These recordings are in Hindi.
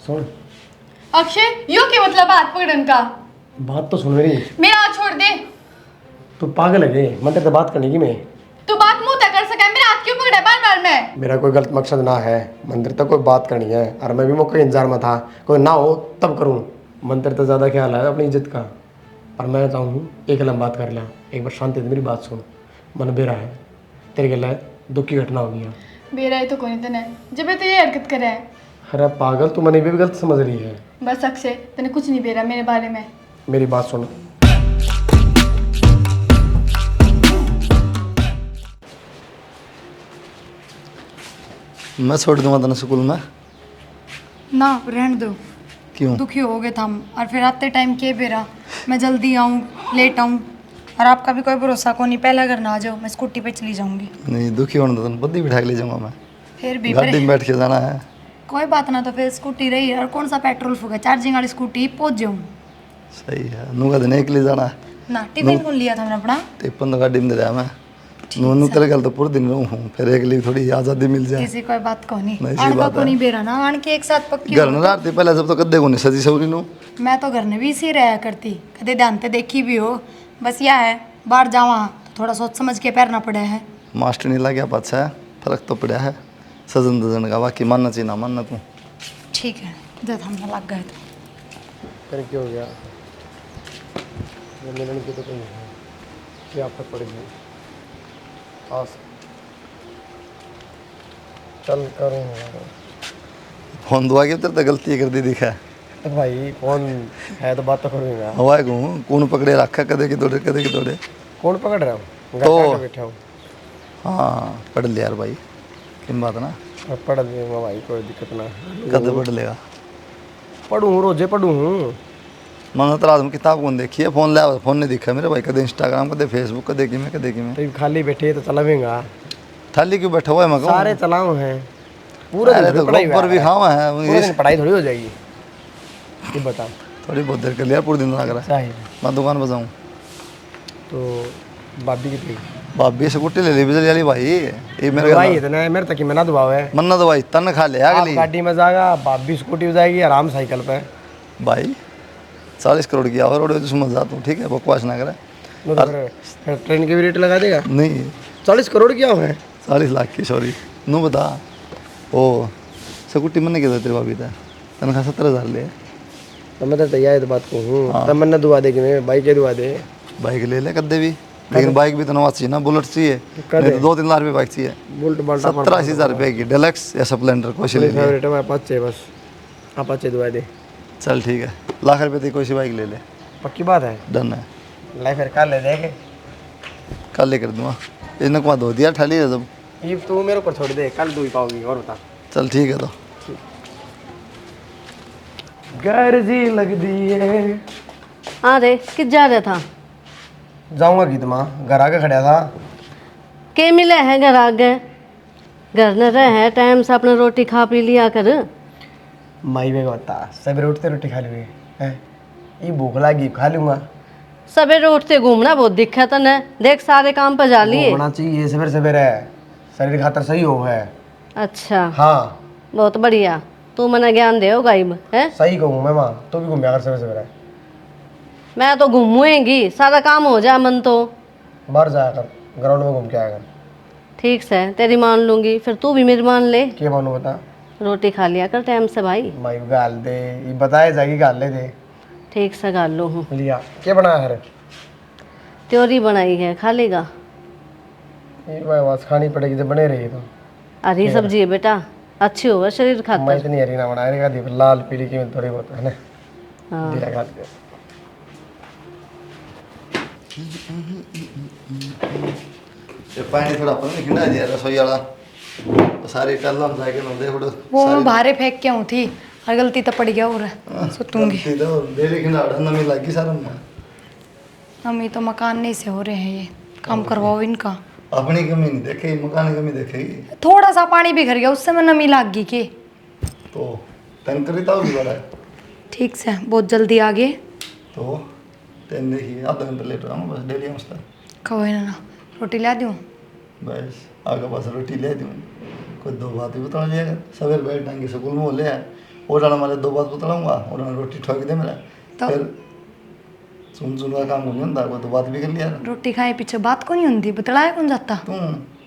सुन। अक्षय यो क्या मतलब हाथ पकड़न का? बात तो सुन मेरी। मेरा हाथ छोड़ दे। तू पागल है गए मन तो बात करने की मैं। तू बात मुंह तक कर सका है, मेरा हाथ क्यों पकड़ा बार बार में? मेरा कोई गलत मकसद ना है, मंदिर तक कोई बात करनी है और मैं भी मौके इंतजार में था, कोई ना हो तब करूँ। मंदिर तो ज़्यादा ख्याल है अपनी इज्जत का। और मैं चाहूँ एक लम बात कर लिया, एक बार शांति से मेरी बात सुन। मन बेरा है तेरे गला दुख की घटना हो गया। बेरा है तो कोई नहीं तने जब तो ये हरकत करे है। अरे पागल तू मैंने भी गलत समझ रही है। बस अक्षय तने कुछ नहीं बेरा मेरे बारे में। मेरी बात सुन। मैं छोड़ दूंगा तेना स्कूल में। ना रहने दो। क्यों? दुखी हो गए हम और फिर आते टाइम के बेरा मैं जल्दी आऊँ लेट आऊँ और आपका भी कोई भरोसा को नहीं। पहला घर ना आ जाओ, मैं स्कूटी पे चली जाऊंगी। नहीं दुखी होने दो, बद्दी बिठा के ले जाऊंगा मैं। फिर भी गाड़ी में बैठ के जाना है। कोई बात ना, तो फिर स्कूटी रही और कौन सा पेट्रोल फूका, चार्जिंग वाली स्कूटी पहुंच जाऊँ सही है। नूका देने के लिए जाना है ना। टिफिन कौन लिया था मैंने अपना? टिप्पन तो गाड़ी में दे रहा मैं। नूनू तेरे गल तो पूरे दिन रहूँ हूँ, फिर एक लिए थोड़ी आज़ादी मिल जाए। किसी कोई बात को नहीं नहीं, सी आड़ का बात को है। नहीं बेरा ना आण के एक साथ पक्की घर हो में तो। रात पहले सब तो कद्दे को नहीं सजी सवरी नू। मैं तो घर में भी इसी रहा करती, कदे ध्यान पे देखी भी हो। बस यह है बाहर जावा तो थोड़ा सोच समझ के पैरना पड़ा है। मास्टर नहीं लग गया पाछा है, फर्क तो पड़ा है सजन दजन का। बाकी मानना चाहिए ना मानना तू। ठीक है जब हम लग गए तो फिर क्या हो गया? ये मिलन की तो कहीं है क्या फर्क पड़ेगी? आस चल करूँगा। फोन दुआ के तेरे तो गलती कर दी दिखा तो भाई कौन है तो बात तो करूँगा। हवा को कौन पकड़े रखा कदे की दौड़े कदे की दौड़े। कौन पकड़ रहा हूँ? तो बैठा हूँ हाँ पढ़ लिया यार भाई, किन बात ना। और पढ़ लूँगा भाई, कोई दिक्कत ना। कदे पढ़ लेगा? पढ़ूँ रोजे पढ़ूँ। मैंने तो रात में किताब कौन देखी है, फोन लिया फोन नहीं दिखा मेरे भाई। कदे इंस्टाग्राम कदे फेसबुक कदे कि मैं तो खाली बैठे तो चलावेंगा। थाली क्यों बैठा हुआ है? मैं कहूँ सारे चलाओ हैं पूरा अरे दिन तो पढ़ाई ऊपर भी खावा है पूरे दिन पढ़ाई थोड़ी हो जाएगी। ये बता थोड़ी बहुत देर कर लिया, पूरे दिन लग रहा है। चाहिए मैं दुकान पर जाऊँ तो भाभी की भाभी स्कूटी ले ली बिजली वाली भाई। ये मेरे दवाई इतना मेरे तक मना दबाव है। मन्ना दवाई तन खा ले आप अगली गाड़ी में जाएगा, भाभी स्कूटी में जाएगी, आराम साइकिल पे। भाई 40 करोड़ की और रोड समझ जाता हूँ, ठीक है बकवास ना करे। फिर ट्रेन की भी रेट लगा देगा। नहीं 40 करोड़ क्या है? 40 लाख की सॉरी नू बता। ओ स्कूटी मैंने क्या तेरे भाभी था तनख्वाह 70,000 ले। तो मैं तो तैयार है तो बात को हूँ। हाँ। तब मैंने दुआ दे कि मैं बाइक के दुआ दे। बाइक ले ले कद्दे भी, लेकिन बाइक भी तो नवा चाहिए ना, बुलेट चाहिए। नहीं तो 2-3 लाख रुपये बाइक चाहिए। बुलेट बाल्टा 70-80 रुपये की डेलक्स या स्प्लेंडर कोई ले ले। फेवरेट है अपाचे, बस अपाचे दुआ दे। चल ठीक है, लाख रुपये की कोई सी बाइक ले ले। पक्की बात है। डन है, लाई फिर कल ले देंगे। कल ले कर दूँगा। इन्हें कुआ धो दिया ठाली है जब। ये तू मेरे ऊपर छोड़ दे, कल दू ही पाऊंगी। और बता। चल ठीक है तो घर जी लग दी है। हाँ रे किस जा रहा था? जाऊंगा गीत माँ, घर आके खड़ा था। के मिले है घर आगे? घर न रहे टाइम से अपना रोटी खा पी लिया कर। माई बेग बता सवेरे उठते रोटी खा ली है, ये भूख लगी खा लूंगा। सवेरे उठते घूमना बहुत दिक्कत है न, देख सारे काम पर जा लिए। होना चाहिए सवेरे सवेरे, शरीर खातर सही हो है। अच्छा हाँ बहुत बढ़िया, तू मना ज्ञान दे हो गाइब है। सही कहूँ मैं माँ, तू भी घूमया कर सवेरे सवेरे। मैं तो घूमूंगी, सारा काम हो जाए मन तो। बाहर जाया कर, ग्राउंड में घूम के आया कर। ठीक से तेरी मान लूंगी, फिर तू भी मेरी मान ले। क्या मानू बता? रोटी खा लिया कर टाइम से भाई। माई गाल दे, ये बताए जाएगी गाल ले दे। ठीक से गाल लो हूँ। लिया क्या बनाया है? त्योरी बनाई है, खा लेगा। ये बस खानी पड़ेगी जब बने रही तो। हरी सब्जी है बेटा, अच्छी होगा शरीर मैं खातर। इतनी हरी ना बनाएगा, लाल पीली की थोड़ी बहुत है ना। हाँ दिया खा के। ये पानी थोड़ा अपन ने खिंडा दिया रसोई वाला तो सारी टल्ला में जाके ना दे फड़ो। वो मैं बाहर फेंक के आऊँ थी और गलती तो पड़ गया और सुतूंगी। तो डेली खिंडा नमी लगी सारा में। मम्मी तो मकान नहीं से हो रहे हैं, ये काम करवाओ इनका। अपनी कमी नहीं देखेगी, मकान की कमी देखेगी। थोड़ा सा पानी भी घर गया उससे मैं नमी लाग गई के। तो तंकरी तो भी बड़ा है। ठीक से बहुत जल्दी आ गए तो तेन देखिए आधा घंटा लेट रहा हूँ बस डेली मसला। कहो ना रोटी ला दूँ? बस आगे पास रोटी ले दूँ, कोई दो बात ही बता लिया। सवेरे बैठ डांगे स्कूल में बोले उड़ाने वाले 2 बात बतलाऊंगा, उड़ाने रोटी ठोक दे मेरा, तो- फिर सुन का काम नहीं होता, वो तो बात भी कर लिया। रोटी खाए पीछे बात को नहीं होती, बतलाया कौन जाता। तुम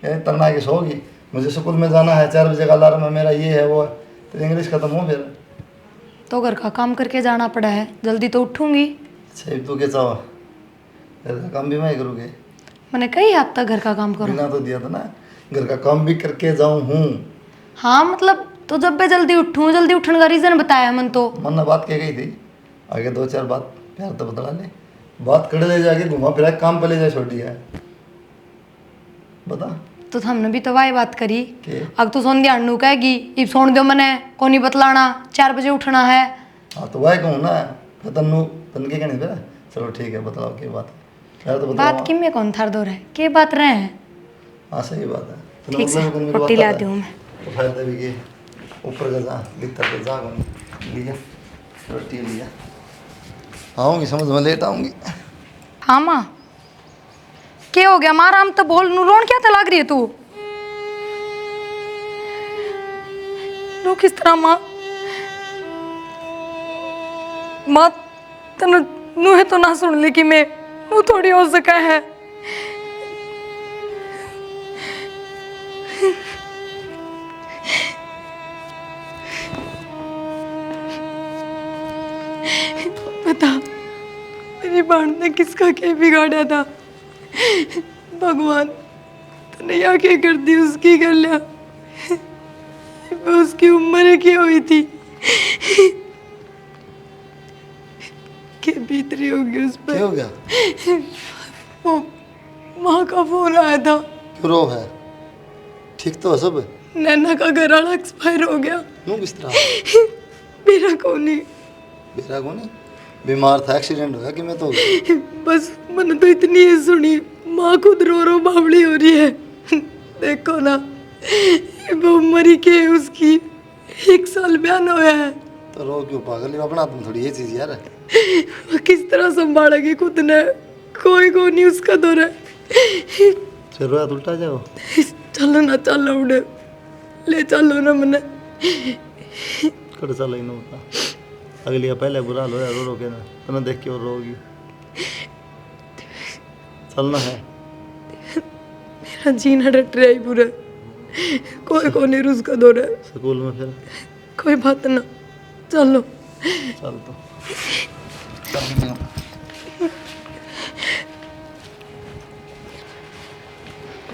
ये तन्ना के सोगी, मुझे स्कूल में जाना है, 4 बजे का अलार्म है मेरा, ये है वो है, तो इंग्लिश खत्म हो फिर। तो घर का काम करके जाना पड़ा है, जल्दी तो उठूंगी। अच्छा तू क्या चाहो, घर का काम भी मैं करूँगी, मैंने कई हद तक घर का काम करो। बिना तो दिया था ना, घर का काम भी करके जाऊँ हूँ। हाँ मतलब तो जब मैं जल्दी उठूँ, जल्दी उठने का रीजन बताया मन तो। मन ने बात कह गई थी, आगे 2-4 बात प्यार तो बता ले, बात कर ले जाके घुमा फिरा काम पे ले जा छोड़ दिया है, बता। तो हमने भी तो वाही बात करी। के अब तो सोन ध्यान नू कहेगी इब सोन दो मने को नहीं बतलाना, 4 बजे उठना है। हाँ तो वह कहूँ ना, फिर तन के कहने पे, चलो ठीक है बताओ क्या बात है, यार तो बताओ। बात किम में कौन थार दो रहे, के बात रहे हैं। हाँ सही बात है। तो ठीक से मतलब मेरी बात रोटी आता ला है। दूँ मैं। तो फायदा भी के ऊपर का जा भीतर का जा कौन लिया रोटी लिया, आऊँगी समझ में, लेट आऊँगी। हाँ माँ क्या हो गया माँ, आराम तो बोल, नू रोन क्या लाग रही है तू। रो किस तरह माँ, माँ तनु नू है तो ना सुन ली कि मैं नू थोड़ी हो सका है। बता मेरी बहन ने किसका क्या बिगाड़ा था, भगवान तूने यहाँ क्या कर दी उसकी गलियां, उसकी उम्र क्या हुई थी, क्या बीत रही होगी उस पर। क्या हो गया, वो माँ का फोन आया था, क्यों रो है, ठीक तो है सब। नैना का घर वाला एक्सपायर हो गया। नू किस तरह, मेरा कौन नहीं, बेरा को नहीं, बीमार था, एक्सीडेंट हो गया कि मैं तो हो गया। बस मैंने तो इतनी ही सुनी, माँ खुद रो रो बावली हो रही है। देखो ना वो मरी के उसकी 1 साल बयान होया है। तो रो क्यों पागल, अपना तुम थोड़ी ये चीज़ यार। वो किस तरह संभालेगी खुद ने, कोई को नहीं उसका दौर है। चलो यार उल्टा जाओ, चलो ना चलो उड़े ले चलो ना मने। कर चल इन होता अगली का पहले बुरा लो यार, रो के ना तो देख के और रोगी, चलना है। मेरा जीना डट रहा है पूरा, कोई को नहीं उसका दौर है। स्कूल में फिर कोई बात ना, चलो चल तो चल निकल।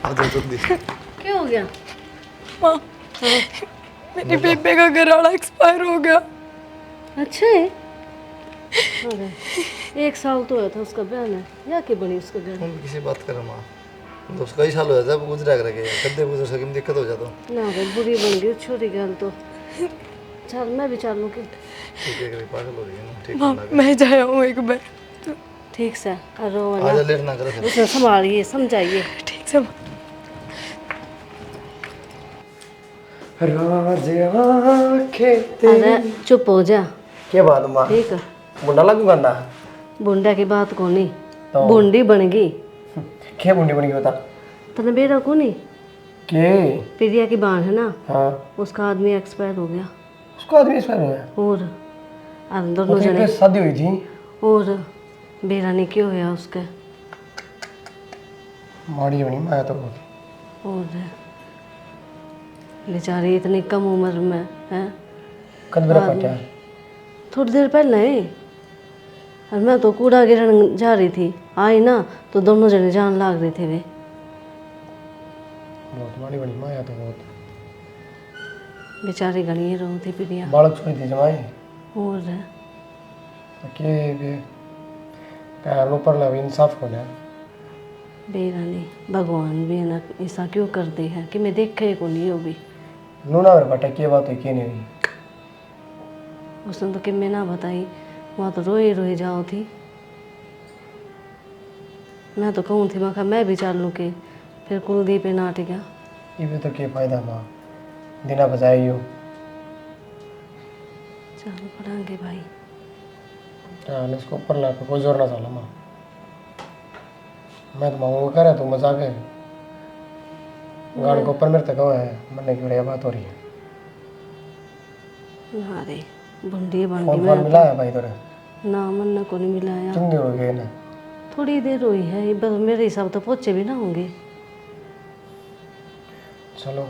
आ जाओ जल्दी। क्या हो गया? माँ मेरे बेबे का घर वाला एक्सपायर हो गया। अच्छा है। अरे 1 साल तो हुआ था उसका बयान है, या के बनी उसका घर। तुम भी किसी बात कर माँ, तो उसका ही साल हो जाता है, गुजरा करके कद्दे गुजर सके में दिक्कत हो जाता। ना भाई बुरी बन गई छोटी गल तो। चल मैं भी चलूँ कि ठीक है पागल हो रही है ना, ठीक माँ है मैं जाया हूँ एक बार। ठीक से रो आजा, लेट ना करे फिर। उसे संभालिए समझाइए। ठीक से राज आँखें अरे चुप हो जा, क्या बात माँ, ठीक है। मुंडा लगू गंदा बुंडा की बात को नहीं, तो बुंडी बन गई। क्या मुंडी बन गई बता। तने बेरा को नहीं, के प्रिया की बहन है ना, हाँ उसका आदमी एक्सपायर हो गया। उसको आदमी एक्सपायर हो गया, और अंदर वो नो तो जने एक शादी हुई थी। और बेरा ने क्यों होया उसके। माड़ी बनी माया तो और बेचारी इतनी कम उम्र में है। कद मेरा पटा थोड़ी देर पहले ही, और मैं तो कूड़ा गिरने जा रही थी, आई ना तो दोनों जने जान लाग रहे थे वे। बहुत माड़ी बनी माया तो बहुत। बेचारी घनी रो थी प्रिया। बालक छोड़ी थी जमाई और के बे पैर ऊपर ला इंसाफ होना। बेरानी भगवान भी ना ऐसा क्यों कर दे है कि मैं देखे को नहीं हो भी। नूना मेरे बटा की बात हुई की नहीं हुई। उसने तो कि मैं ना बताई, वहाँ तो रोई रोई जाओ थी। मैं तो कहूँ थी, मैं कहा मैं भी चलूँ के, फिर कुलदीप पे नाट गया। ये भी तो क्या फायदा माँ, दिना बजाई हो। चलो पढ़ाएंगे भाई। हाँ इसको ऊपर ला के कोई जोर ना चला माँ। मैं तो मांगूंगा करे तो मजाक है। गाड़ी को ऊपर मेरे तक है, मरने की बढ़िया बात हो रही है। हाँ रे बंडी बंडी फोन में मिला है भाई तेरे? ना मन को नहीं मिलाया। कितनी देर हो गई ना? थोड़ी देर हुई है, ये बस मेरे हिसाब तो पहुँचे भी ना होंगे। चलो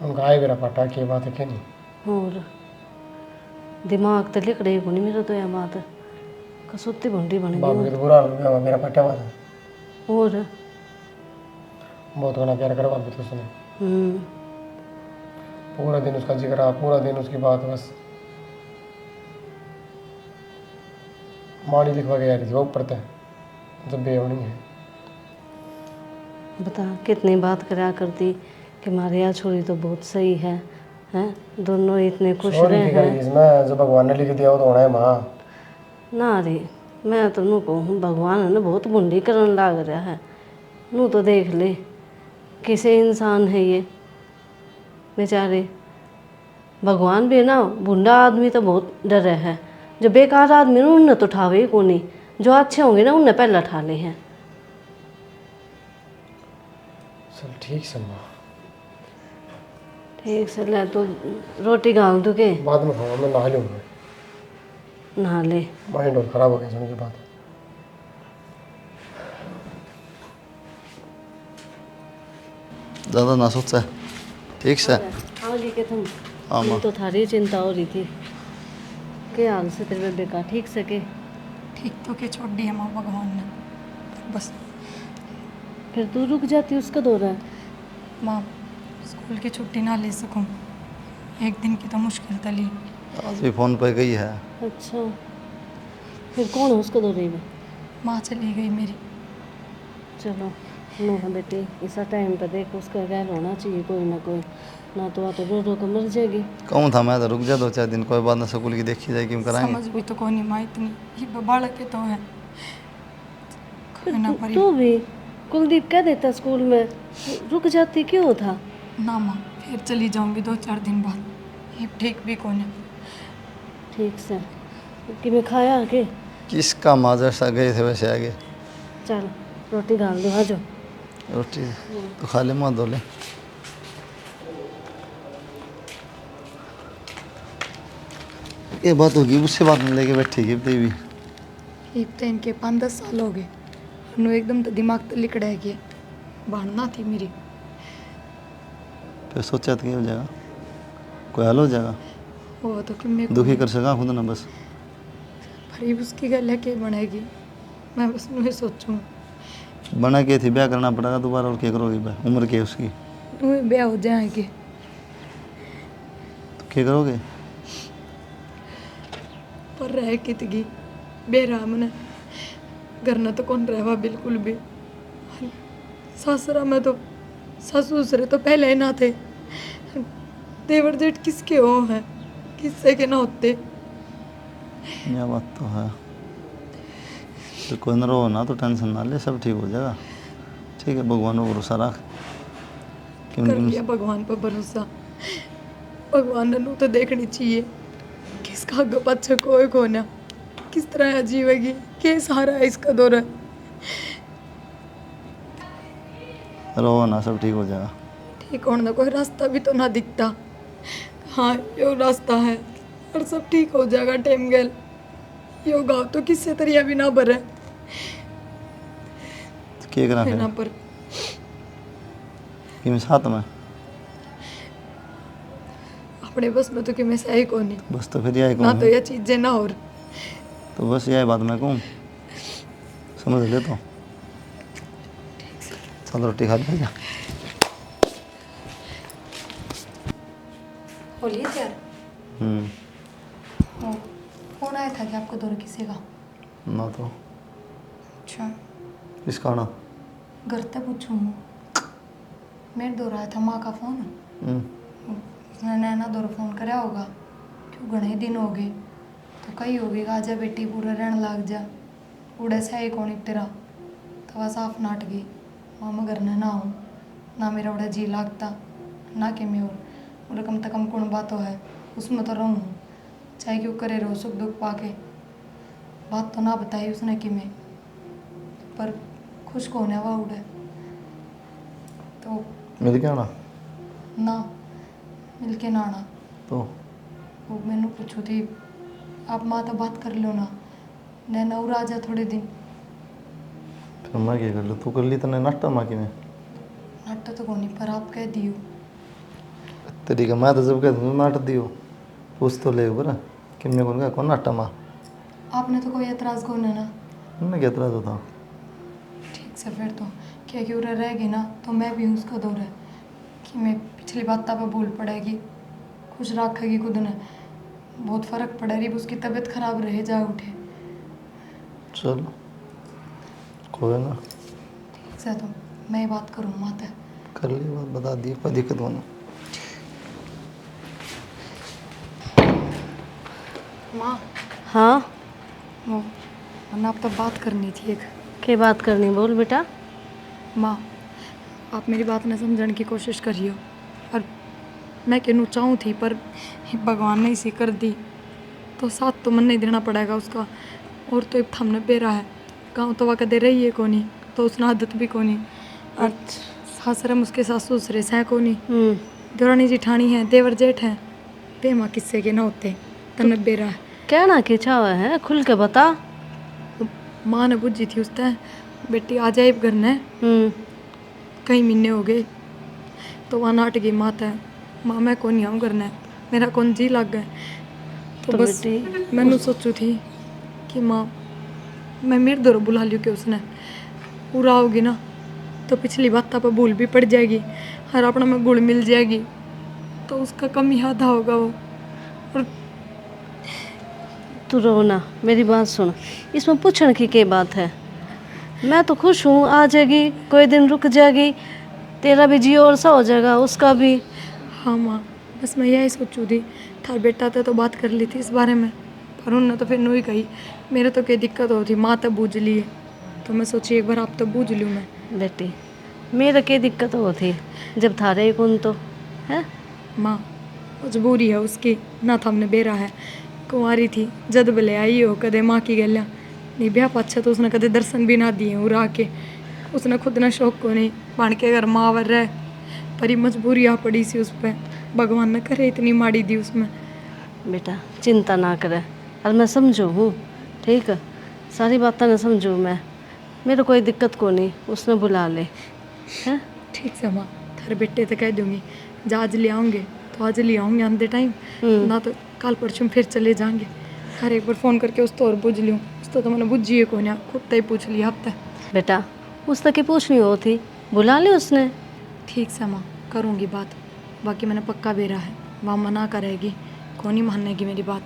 उनका आए मेरा पटा की बात है क्या नहीं। और दिमाग तो लिकड़े को नहीं मेरा तो यह बात कसुत्ती बंडी बन बाबू गई। के तो बुरा हाल हो गया, मेरा पटा बात है। और बहुत घना प्यार करा बाबू तो उसने। हम्म, पूरा दिन उसका जिक्र, पूरा दिन उसकी बात, बस माड़ी लिखवा के जा रही थी वो ऊपर तक जब बेवनी है। बता कितनी बात करा करती कि हमारे यहाँ छोरी तो बहुत सही है, हैं दोनों इतने खुश सॉरी रहे की करी हैं। इसमें, जो भगवान ने लिख दिया वो तो होना है माँ। ना रे, मैं तो नू कहूँ भगवान है ना बहुत बुंडी करन लाग रहा है। नू तो देख ले किसे इंसान है ये बेचारे। भगवान भी है ना, बुंडा आदमी तो बहुत डरे है। जो बेकार आदमी ना उन्हें तो उठावे ही को नहीं, जो अच्छे होंगे ना उन्हें पहले उठा ले हैं। चल ठीक से माँ, ठीक से ले तो रोटी गाँव दू के बाद में खाऊंगा, मैं नहा लूँगा। नहा ले। माइंड और खराब हो गया सुन के बात। ज़्यादा ना सोचा, ठीक से। आगे के तुम हाँ माँ। तो थारी चिंता हो रही थी के हाल से तेरे बेबे का ठीक से के। ठीक तो के छोड़ दिया माँ भगवान ने, बस फिर तू रुक जाती उसका दौरा है। माँ स्कूल की छुट्टी ना ले सकूँ, एक दिन की तो मुश्किल तली। आज भी फ़ोन पे गई है। अच्छा फिर कौन है उसका दौरे में? माँ चली गई मेरी। चलो नो हाँ बेटी, इस टाइम पे देख उसका गैर होना चाहिए कोई ना कोई, ना तो आते रो रो कर मर जाएगी। कहूँ था मैं तो रुक जा 2-4 दिन, कोई बात ना, स्कूल की देखी जाएगी, हम कराएंगे। समझ भी तो कौन नहीं माँ इतनी, ये बालक के तो है। ना परी तू भी कुलदीप कह देता स्कूल में, रुक जाती क्यों था? ना माँ, फिर चली जाऊंगी 2-4 दिन बाद, ये ठीक भी कौन है। ठीक से कि मैं खाया आगे। किसका माँ जैसा गए थे वैसे आगे। चल रोटी डाल दो, आ जाओ। रोटी तो खा ले, मुँह धो ले। ये बात होगी, उससे बात नहीं लेके बैठेगी भी। एक तो इनके 5-10 साल हो गए, नु एकदम तो दिमाग तो लिकड़ा है कि भाड़ना थी मेरी। फिर सोचा था कि हो जाएगा, कोई हल हो जाएगा। वो तो कि मैं दुखी कर सका खुद ना बस। भरी उसकी गल है कि बनेगी, मैं बस नु सोचूं बना के थी, ब्याह करना पड़ेगा दोबारा, और क्या करोगी ब्याह, उम्र क्या है उसकी, नु ब्याह हो जाएंगे। तो क्या करोगे। पर रह कितगी बेराम ने घर न तो कौन रहवा बिल्कुल भी। सासरा में तो सास ससुर तो पहले ही ना थे, देवर जेठ किसके हो हैं, किससे के ना होते। यह बात तो है। तो कोई ना रो ना, तो टेंशन ना ले, सब ठीक हो जाएगा। ठीक है, भगवान पर भरोसा रख। कर लिया भगवान पर भरोसा। भगवान ने नु तो देखनी चाहिए किसका आगे पीछे कोई कोना, किस तरह जीवेगी, के सहारा है इसका दौरा। रो ना, सब ठीक हो जाएगा। ठीक होने का कोई रास्ता भी तो ना दिखता। हाँ यो रास्ता है और सब ठीक हो जाएगा टाइम गेल। यो गाँव तो किससे तरिया भी ना भरे तो क्या करा है ना, फिर पर कि मैं साथ में, अपने बस में तो कि मैं सही को नहीं, बस तो फिर यही ना तो कहूँ, ये चीजें ना और। तो बस यही बात मैं कहूँ, समझ ले। तो चल रोटी खा ले जा। बोलिए यार, फोन आया था कि आपको दौरा किसी का? ना तो अच्छा इसका ना। घर तक पूछूँ, मेरे दौरा आया था माँ का फोन। उसने नैना दौरा फोन कराया होगा, क्यों घने ही दिन हो गए, तो कही होगी कि आजा बेटी पूरा रहने लग जा, उड़े से ही कौन तेरा। तो वह साफ नाट गई, मामा घर ना हूँ ना, मेरा उड़ा जी लागता ना कि मैं और कम से कम कौन बात है उसमें तो रहूँ, चाहे क्यों करे रहो सुख दुख पाके। बात तो ना बताई उसने कि मैं, पर खुश को होने हुआ उड़े तो मिल के आना ना मिल के ना आना। तो वो मैंने पूछू थी आप माँ तो बात कर लो ना, नैना और आ जा थोड़े दिन। फिर मैं क्या कर लूँ, तू कर ली तने नाश्ता माँ की ने नाटा तो कोनी पर आप कह दियो। तेरी का मैं तो जब कह दूँ नाट दियो पूछ तो ले बरा कि मैं कौन का कौन नाटा माँ आपने तो कोई एतराज़ को ना ना। मैं क्या एतराज होता ठीक से फिर तो क्या कि उरे रहेगी ना तो मैं भी हूँ उसका दौर है कि मैं पिछली बात पे भूल पड़ेगी, खुश रखेगी खुद ने, बहुत फ़र्क पड़े रही उसकी तबीयत खराब रहे जा उठे। चलो कोई ना ठीक से तो मैं बात करूँ माता। कर ली बात, बता दी, कोई दिक्कत होना। माँ हाँ, वो वरना आप तो बात करनी थी एक। क्या बात करनी, बोल बेटा। माँ आप मेरी बात न समझने की कोशिश करियो, और मैं कहना चाहूँ थी पर भगवान ने इसी कर दी तो साथ तो मन नहीं देना पड़ेगा उसका। और तो एक थमने बेरा है गाँव तो वह कदे रही है कोनी तो उसने आदत भी कोनी, और सासरम उसके सासू ससुरे सह कोनी, देवरानी जिठानी है, देवर जेठ है, वे माँ किस्से के ना होते तन बेरा है। कहना क्या चाहा है, खुल के बता। माँ ने बुझी थी उसने बेटी आ जाए घर ने, कई महीने हो गए तो वहाँ नाट गई माँ है, माँ मैं कौन आऊँ करना मेरा कौन जी लग गए। तो बस मैंने सोचू थी कि माँ मैं मेरे दौर बुला लियो कि उसने पूरा होगी ना तो पिछली बात पर भूल भी पड़ जाएगी और अपना में गुड़ मिल जाएगी तो उसका कम ही आधा होगा वो। और तू रो ना, मेरी बात सुन, इसमें पूछने की क्या बात है। मैं तो खुश हूँ, आ जाएगी, कोई दिन रुक जाएगी, तेरा भी जी और सा हो जाएगा, उसका भी। हाँ माँ बस मैं यही सोचू थी, थार बेटा तो बात कर ली थी इस बारे में पर उन्होंने तो फिर नहीं कही। मेरे तो क्या दिक्कत होती, माँ तब बूझ ली है तो मैं सोची एक बार आप तब बूझ लूँ मैं। बेटी मेरा क्या दिक्कत हो थी जब थारे ही कौन तो है। माँ मजबूरी है उसकी ना, था हमने बेरा है, कुंवारी थी जद भले आई हो कदे माँ की गलियाँ नहीं ब्याह पाछा तो उसने कदे दर्शन भी ना दिए उरा के, उसने खुद ना शौक को नहीं बन के घर माँ वर रहे पर ही मजबूरी आ पड़ी सी उस पर, भगवान ने करे इतनी माड़ी दी उसमें। बेटा चिंता ना करे, और मैं समझू हूँ, ठीक है, सारी बातें ना समझू मैं, मेरे कोई दिक्कत को नहीं, उसने बुला ले है। ठीक से माँ थारे बेटे तो कह दूंगी जा आज ले आऊँगे तो आज ले आऊँगे आंधे टाइम, ना तो कल परसों फिर चले जाएंगे। हर एक बार फ़ोन करके उस तो और बुझ लूँ, उस तो मैंने बुझी है कौन खुद तो ही पूछ लिया अब तक। बेटा उस तक की पूछनी होती, बुला ले उसने। ठीक से माँ करूँगी बात, बाकी मैंने पक्का बेरा है वहाँ मना करेगी, कौन नहीं मानेगी मेरी बात,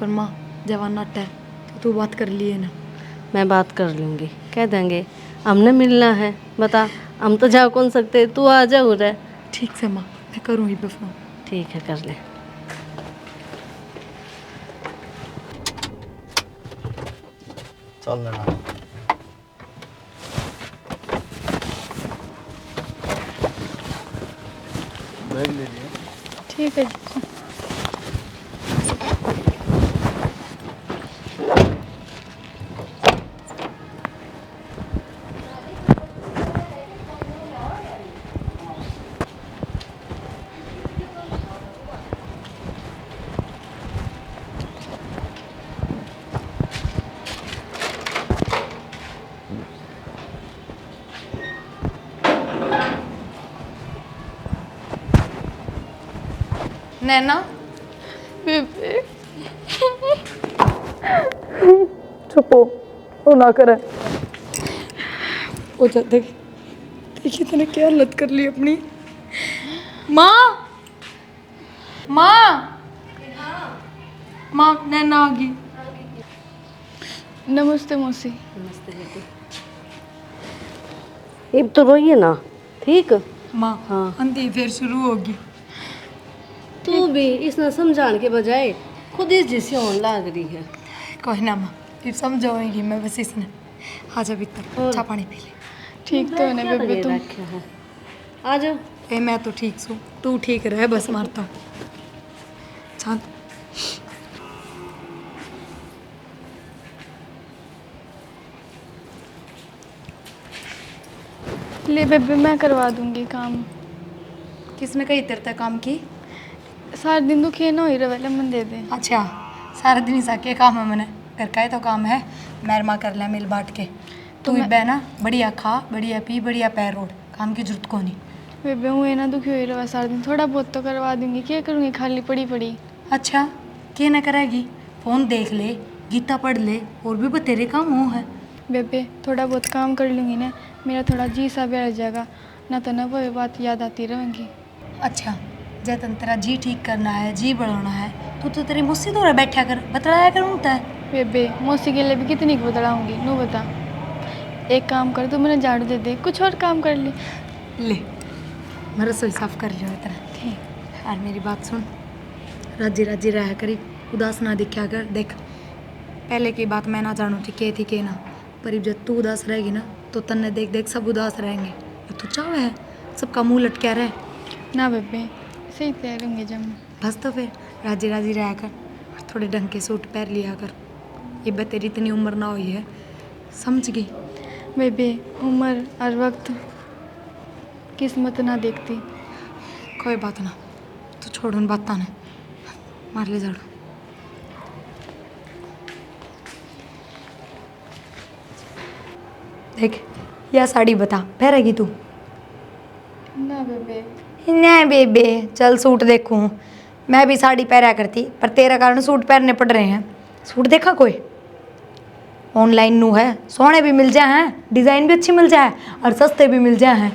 पर माँ जवान नट है तो तू बात कर लिए ना। मैं बात कर लूँगी, कह देंगे हमने मिलना है, बता हम तो जा कौन सकते, तू आ जा उधर। ठीक से माँ मैं करूँगी पे फ़ोन। ठीक है कर ले। चल लेना बैग ले लिया। ठीक है जी। नैना चुपो वो ना करे वो जा देखिए तूने क्या हालत कर ली अपनी। माँ माँ माँ नैना आ गई। नमस्ते मौसी। नमस्ते बेटी, अब तो रोइए ना, ठीक। माँ हाँ। अंधी फिर शुरू होगी। तू भी इसने समझाने के बजाय खुद ही जिसे होने लग रही है। कोई ना माँ फिर समझाऊंगी मैं बस इसने। आजा भीतर चाय पानी पी ले। ठीक तो है ना क्या बेबे लगे तुम? रखे है, आ जाओ। ए मैं तो ठीक हूँ, तू ठीक रहे बस मारता हूँ। शांत ले बेबे मैं करवा दूंगी काम। किसने कही तेरे तक काम की? सारा दिन दुखी ना हो रहा मन दे दे। अच्छा सारा दिन ऐसा क्या काम है मैंने घर का ही तो काम है मेहरमा कर लिया मिल बांट के तू भी बहना बढ़िया खा बढ़िया पी बढ़िया पैर रोड काम की जरूरत को नहीं। बेबे हूँ ना दुखी हो रहा सारा दिन थोड़ा बहुत तो करवा दूंगी क्या करूँगी खाली पड़ी पड़ी। अच्छा क्या ना करेगी फ़ोन देख ले गीता पढ़ ले और भी बतेरे काम हो है। बेबे थोड़ा बहुत काम कर लूँगी ना मेरा थोड़ा जी सा बैठ जाएगा ना तो ना वो बात याद आती रहेंगी। अच्छा जतन तेरा जी ठीक करना है जी बढ़ाना है तो तेरी मुझसे तो बैठा कर बतलाया कर उनता है। बेबे मौसी के लिए भी कितनी बदलाऊंगी नू बता। एक काम कर तू मैंने झाड़ू दे दे कुछ और काम कर ले। ले मैं रसोई साफ कर लियो इतना ठीक। और मेरी बात सुन राजी राजी रहा करी उदास ना दिखा कर देख पहले की बात मैं ना जानू थी के ना पर जब तू उदास रहेगी ना तो तन्ने देख देख सब उदास रहेंगे तू चाहे है सबका मुंह लटका रहे। ना बेबे सही तैयार होंगे जब बस तो फिर राजी राजी रहा कर और थोड़े ढंग के सूट पहन लिया कर ये बे तेरी इतनी उम्र ना हुई है समझ गई। बेबे उम्र और वक्त किस्मत ना देखती। कोई बात ना तू छोड़ उन बातों ने मार ले झाड़ू। देख यह साड़ी बता पहनेगी तू। ना बेबे नहीं बेबे चल सूट देखूं मैं भी साड़ी पहना करती पर तेरा कारण सूट पहनने पड़ रहे हैं। सूट देखा कोई ऑनलाइन नू है सोने भी मिल जाए हैं डिज़ाइन भी अच्छी मिल जाए और सस्ते भी मिल जाए हैं।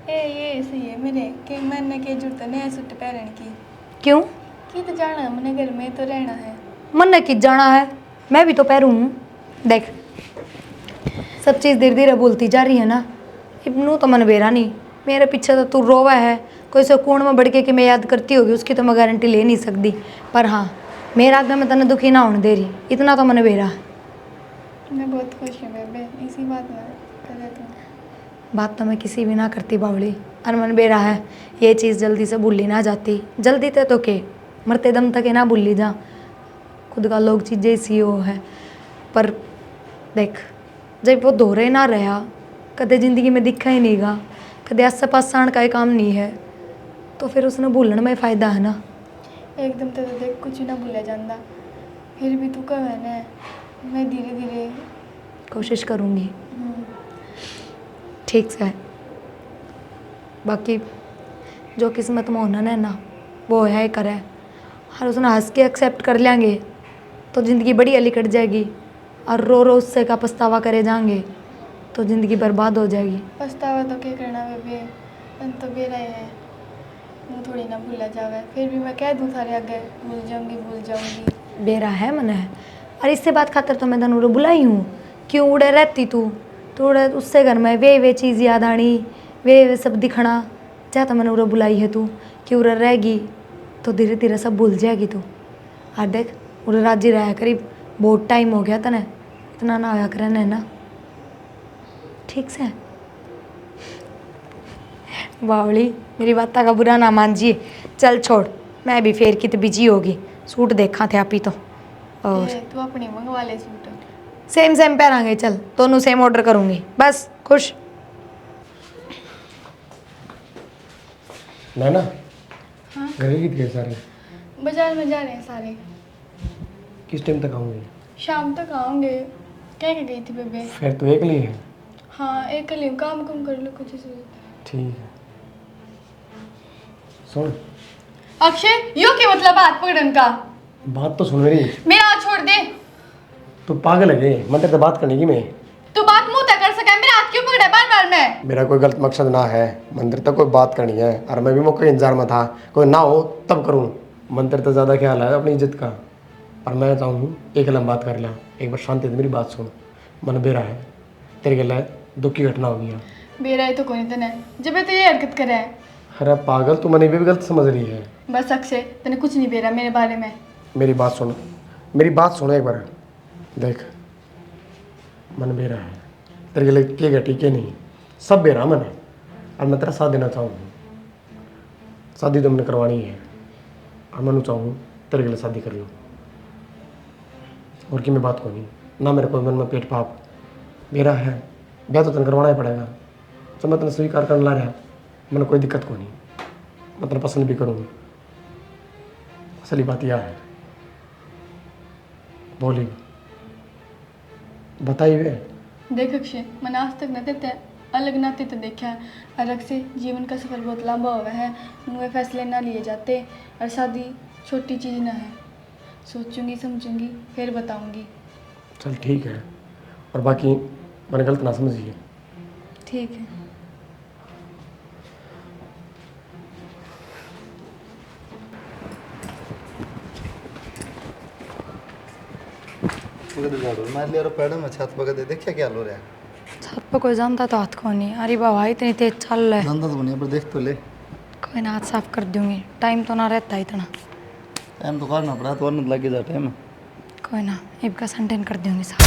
ये सही है मेरे के मैंने के जरूरत नहीं है सूट पहनने की। क्यों की तो जाना है मैंने घर में तो रहना है। मन ने किस जाना है मैं भी तो पहरूँ हूँ। देख सब चीज़ धीरे धीरे भूलती जा रही है ना इब्नू तो मन बेरा नहीं मेरे पीछे तो तू रोवा है कोई सुकून में बढ़ के मैं याद करती होगी उसकी तो मैं गारंटी ले नहीं सकती पर हाँ मेरा आगे मैं तने दुखी ना होने दे रही इतना तो मन बेरा। मैं बहुत खुश हूँ बेबे इसी बात में करे तो। बात तो मैं किसी भी ना करती बावली और मन बेरा है ये चीज़ जल्दी से भूली ना जाती जल्दी तो के मरते दम तक ना भूली जा खुद का लोग चीज़ें इसी हो है पर देख जब वो दोहरे ना रहा कदे ज़िंदगी में दिखा ही नहीं गा कदे आस पास आने का ही काम नहीं है तो फिर उसने भूलने में फ़ायदा है ना। एकदम तो देख कुछ ना भूला जाता फिर भी तू कब है ना मैं धीरे धीरे कोशिश करूँगी ठीक से। बाकी जो किस्मत में होना है ना वो है करे और उसने हंस के एक्सेप्ट कर लेंगे तो ज़िंदगी बड़ी अली कट जाएगी और रो रो उससे का पछतावा करे जाएंगे तो ज़िंदगी बर्बाद हो जाएगी। पछतावा तो क्या करना बेबे मन तो बेरा है मुँह थोड़ी ना भूला जावे फिर भी मैं कह दूँ थारे आगे भूल जाऊँगी। बेरा है मन है और इससे बात खातर तो मैं तनु बुलाई हूँ क्यों उड़े रहती तू उड़े उससे घर में वे चीज़ याद आनी वे सब दिखना चाहे तो मैंने उड़े बुलाई है तू कि उड़े रहेगी तो धीरे धीरे सब भूल जाएगी तू। और देख उड़े राजी रहा करीब बहुत टाइम हो गया तने इतना ना आया करने ना ठीक से। बावली मेरी बात का बुरा ना मानजिए चल छोड़ मैं भी फेर की तो बिजी होगी सूट देखा थे आप ही तो और तू अपनी मंगवा ले सूट सेम पहनांगे चल दोनों सेम ऑर्डर करूँगी बस खुश। नैना हाँ घर की थी सारे बाजार में जा रहे हैं सारे किस टाइम तक आऊँगी शाम तक आऊँगे कह के गई थी बेबे। फिर तो एक लिए है हाँ एक कल काम कर लो कुछ से। ठीक है सुन अक्षय यो क्या मतलब हाथ पकड़न का बात तो सुन मेरी मेरा हाथ छोड़ दे। तू पागल है ये मन तेरे से बात करने की मैं तू बात मुंह तक कर सका मेरा हाथ क्यों पकड़ा बार बार में। मेरा कोई गलत मकसद ना है मंदिर तक कोई बात करनी है और मैं भी मौके इंतजार में था कोई ना हो तब करूँ मंदिर तो ज़्यादा ख्याल है अपनी इज्जत का और मैं चाहूँ एक लम बात कर लिया एक बार शांति से मेरी बात सुन मन बेरा है तेरे गला दुख की घटना हो गया बेरा है तो कोई तने जब तो ये हरकत करे है। अरे पागल तू मैंने भी गलत समझ रही है बस अक्षय तने कुछ नहीं बेरा मेरे बारे में। मेरी बात सुन एक बार देख मन बेरा है तेरे गले के घटी के नहीं सब बेरा मन है और मैं तेरा साथ देना चाहूँ शादी तो मैंने करवानी है और मैं चाहूँ तेरे गले शादी कर लूँ और कि मैं बात को नहीं ना मेरे को मन में पेट पाप मेरा है ब्याह तो तन करवाना ही पड़ेगा तो मैं तने स्वीकार करने ला रहा मैंने कोई दिक्कत को नहीं मैं तेरा पसंद भी करूँगी असली बात यह है। बोली बताइए वे। देख अक्षय, मैंने आज तक न देते अलग नाते तो देखा है, अलग से जीवन का सफर बहुत लंबा हुआ है, नुए फैसले ना लिए जाते, और शादी छोटी चीज़ ना है। सोचूंगी समझूंगी फिर बताऊंगी। चल ठीक है, और बाकी मैंने गलत ना समझिए। ठीक है। मैं ले पेड़ में छत पकड़ दे देखिए क्या हो रहा है। छत पर कोई जानता तो हाथ को नहीं। अरे बाबा इतनी तेज चल रहा है। धंधा तो बनिया पर देख तो ले। कोई ना, हाथ साफ कर दूंगी, टाइम तो ना रहता इतना। टाइम तो करना पड़ा तो और लग जा टाइम। कोई ना, इब का संटेन कर दूंगी साफ।